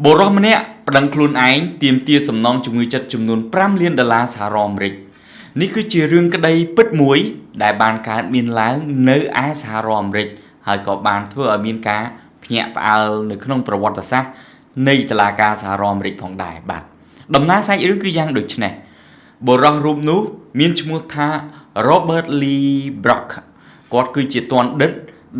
បុរសម្នាក់ប្តឹងខ្លួនឯងទាមទារសំណងជំងឺចិត្តចំនួន$5 លានសហរដ្ឋអាមេរិកនេះគឺជារឿងក្តីពិតមួយដែលបានកើតមានឡើងនៅឯសហរដ្ឋអាមេរិកហើយក៏បានធ្វើឲ្យមានការភ្ញាក់ផ្អើលនៅក្នុងប្រវត្តិសាស្ត្រនៃតុលាការសហរដ្ឋអាមេរិកផងដែរបាទដំណើរសាច់រឿងគឺយ៉ាងដូចនេះបុរសរូបនោះមានឈ្មោះថា Robert Lee Brock គាត់គឺជាទណ្ឌិត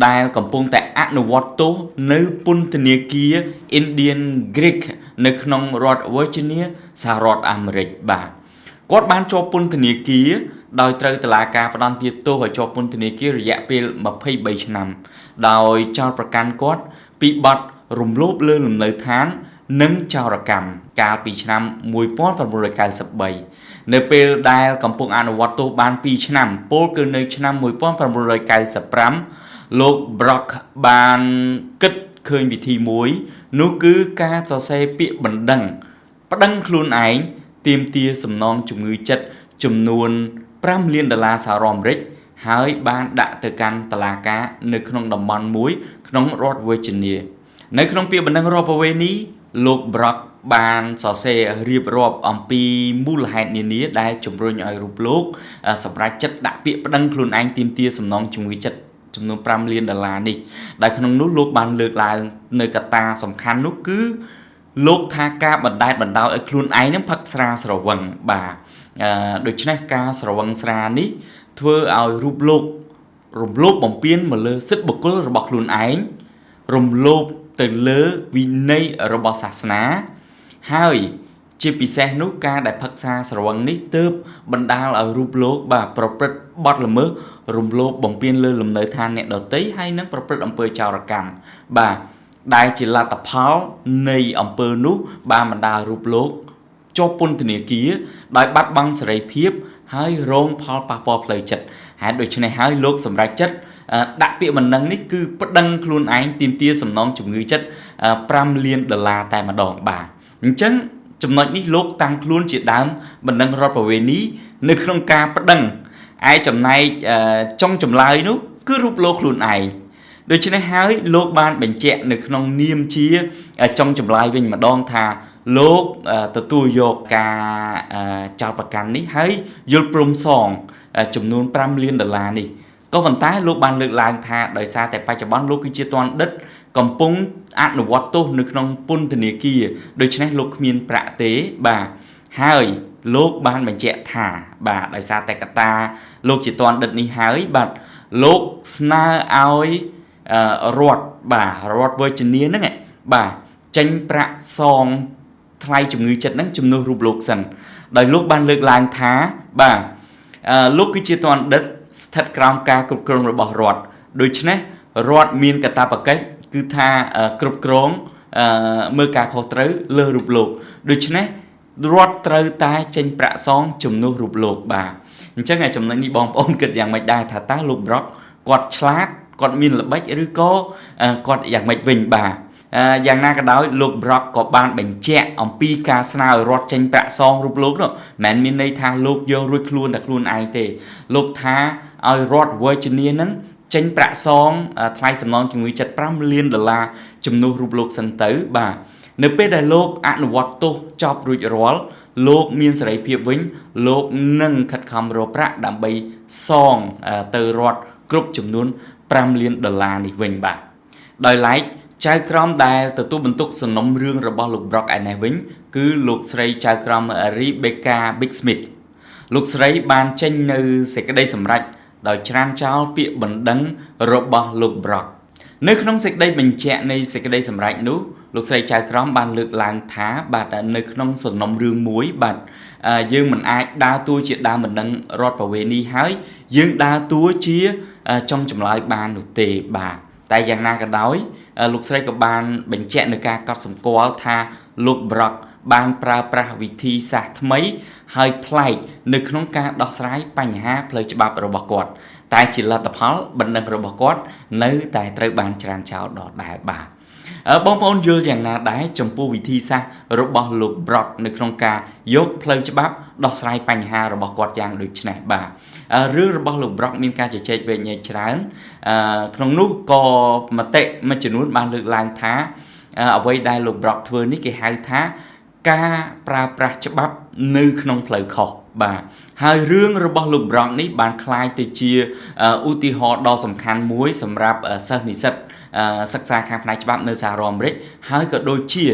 ដែលកំពុងតែអនុវត្តទោសនៅពន្ធនាគារ Indian Creek នៅក្នុងរដ្ឋ Virginia សហរដ្ឋអាមេរិកបាទគាត់បានជាប់ពន្ធនាគារដោយត្រូវតុលាការផ្តន្ទាទោសឲ្យជាប់ពន្ធនាគាររយៈពេល23ឆ្នាំដោយចោទប្រកាន់គាត់ពីបទរំលោភលើលំនៅឋាននិងចោរកម្មកាលពីឆ្នាំ1993នៅពេលដែលកំពុងអនុវត្តទោសបាន2ឆ្នាំពោលគឺនៅឆ្នាំ1995លោក Brock បានគិតឃើញវិធីមួយនោះគឺការសរសេរពាក្យបណ្ដឹងប្តឹងខ្លួនឯងទាមទារសំណងជំងឺចិត្តចំនួន$5 លានសហរដ្ឋអាមេរិកហើយបានដាក់ទៅកាន់តុលាការនៅក្នុងតំបន់មួយក្នុងរដ្ឋ Virginia នៅក្នុងពាក្យបណ្ដឹងរាប់ប្រវេណីលោក Brock បានសរសេររៀបរាប់អំពីមូលហេតុនានាដែលជំរុញឲ្យរូបលោកសម្រាប់ចិត្តដាក់ពាក្យប្តឹងខ្លួនឯងទាមទារសំណងជំងឺចិត្តចំនួន$5 លាននេះដែលក្នុងនោះលោកបានលើកឡើងនៅកត្តាសំខាន់នោះគឺលោកថាការបណ្តែតបណ្តោយឲ្យខ្លួនឯងនឹងផឹកស្រាស្រវឹងបាទដូច្នេះការស្រវឹងស្រានេះធ្វើឲ្យរូបលោករំលោភបំពានមកលើសិទ្ធិបុគ្គលរបស់ខ្លួនឯងរំលោភទៅលើវិន័យរបស់សាសនាហើយជាពិសេសនោះការដែលផឹកស្រាស្រវឹងនេះទើបបណ្ដាលឲ្យរូបលោកបាទប្រព្រឹត្តបទល្មើសរំលោភបំពានលើលំនៅឋានអ្នកដទៃហើយនឹងប្រព្រឹត្តអំពើចោរកម្មបាទដែលជាលទ្ធផលនៃអំពើនោះបានបណ្ដាលរូបលោកជាប់ពន្ធនាគារដោយបាត់បង់សេរីភាពហើយរងផលប៉ះពាល់ផ្លូវចិត្តហេតុដូច្នេះហើយលោកសម្រេចចិត្តដាក់ពាក្យបណ្ដឹងនេះគឺប្តឹងខ្លួនឯងទាមទារសំណងជំងឺចិត្ត$5 លានតែម្ដងបាទអញ្ចឹងចំណុចនេះលោកតាំងខ្លួនជាដើមបណ្ដឹងរដ្ឋប្រវេណីនៅក្នុងការប្តឹងឯចំណែកចុងចម្លើយនោះគឺរូបលោកខ្លួនឯងដូច្នេះហើយលោកបានបញ្ជាក់នៅក្នុងនាមជាចុងចម្លើយវិញម្ដងថាលោកទទួលយកការចោទប្រកាន់នេះហើយយល់ព្រមសងចំនួន$5 លាននេះក៏ប៉ុន្តែលោកបានលើកឡើងថាដោយសារតែបច្ចុប្បន្នលោកគឺជាទណ្ឌិតកំពុងអនុវត្តទោសនៅក្នុងពន្ធនាគារដូច្នេះលោកគ្មានប្រាក់ទេបាទហើយលោកបានបញ្ជាក់ថាបាទដោយសារតែកត្តាលោកជាទណ្ឌិតនេះហើយបាទលោកស្នើឲ្យរដ្ឋបាទរដ្ឋ Virginia ហ្នឹងបាទចេញប្រាក់សងថ្លៃជំងឺចិត្តហ្នឹងជំនួសរូបលោកសិនដោយលោកបានលើកឡើងថាបាទលោកគឺជាទណ្ឌិតស្ថិតក្រោមការគ្រប់គ្រងរបស់រដ្ឋដូច្នេះរដ្ឋមានកាតព្វកិច្ចគឺថាគ្រប់គ្រងមើលការខុសត្រូវលើរូបលោកដូច្នេះរដ្ឋត្រូវតែចេញប្រាក់សងជំនួសរូបលោកបាទអញ្ចឹងចំណុចនេះបងប្អូនគិតយ៉ាងម៉េចដែរថាតើលោក Brock គាត់ឆ្លាតគាត់មានល្បិចឬក៏គាត់យ៉ាងម៉េចវិញបាទយ៉ាងណាក៏ដោយលោក Brock ក៏បានបញ្ជាក់អំពីការស្នើឲ្យរដ្ឋចេញប្រាក់សងរូបលោកនោះមិនមានន័យថាលោកយករួចខ្លួនតែខ្លួនឯងទេលោកថាឲ្យរដ្ឋ Virginia ហ្នឹងចេញប្រាក់សងថ្លៃសំណងជំងឺចិត្ត$5 លានជំនួសរូបលោកសិនទៅបាទនៅពេលដែលលោកអនុវត្តទោសចប់រួចរាល់លោកមានសេរីភាពវិញលោកនឹងខិតខំរកប្រាក់ដើម្បីសងទៅរដ្ឋគ្រប់ចំនួន$5 លាននេះវិញបាទដោយឡែកចៅក្រមដែលទទួលបន្ទុកសំណុំរឿងរបស់លោក Brock ឯនេះវិញគឺលោកស្រីចៅក្រម Rebecca Big Smith លោកស្រីបានចេញនៅសេចក្តីសម្រេចដោយច្រានចោលពាក្យបណ្ដឹងរបស់លោក Brock នៅក្នុងសេចក្តីបញ្ជាក់នៃសេចក្តីសម្រេចនោះលោកស្រីចៅក្រមបានលើកឡើងថាបាទនៅក្នុងសំណុំរឿងមួយបាទយើងមិនអាចដើរតួជាដើមបណ្ដឹងរដ្ឋប្រវេណីហើយយើងដើរតួជាចុងចម្លើយបាននោះទេបាទតែយ៉ាងណាក៏ដោយលោកស្រីក៏បានបញ្ជាក់នៅការកត់សម្គាល់ថាលោក Brock បានប្រើប្រាស់វិធីសាស្ត្រថ្មីហើយប្លែកនៅក្នុងការដោះស្រាយបញ្ហាផ្លូវច្បាប់របស់គាត់តែជាលទ្ធផលបណ្ដឹងរបស់គាត់នៅតែត្រូវបានច្រានចោលដដែលបាទបងប្អូនយល់យ៉ាងណាដែរចំពោះវិធីសាស្ត្ររបស់លោក Brock នៅក្នុងការយកផ្លូវច្បាប់ដោះស្រាយបញ្ហារបស់គាត់យ៉ាងដូចនេះបាទរឿងរបស់លោក Brock មានការជជែកវែងញែកច្រើនក្នុងនោះក៏មតិមួយចំនួនបានលើកឡើងថា អ្វីដែលលោក Brock ធ្វើនេះគេហៅថាការប្រើប្រាស់ច្បាប់នៅក្នុងផ្លូវខុសបាទហើយរឿងរបស់លោក Brock នេះបានคล้ายទៅជាឧទាហរណ៍ដ៏សំខាន់មួយសម្រាប់សិស្សនិស្សិតសិក្សាខាងផ្នែកច្បាប់នៅសហរដ្ឋអាមេរិកហើយក៏ដូចជា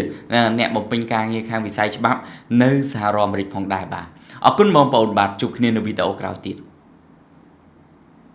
អ្នកបំពេញការងារខាងវិស័យច្បាប់នៅសហរដ្ឋអាមេរិកផងដែរបាទអរគុណបងប្អូនបាទជួបគ្នានៅវីដេអូក្រោយទៀត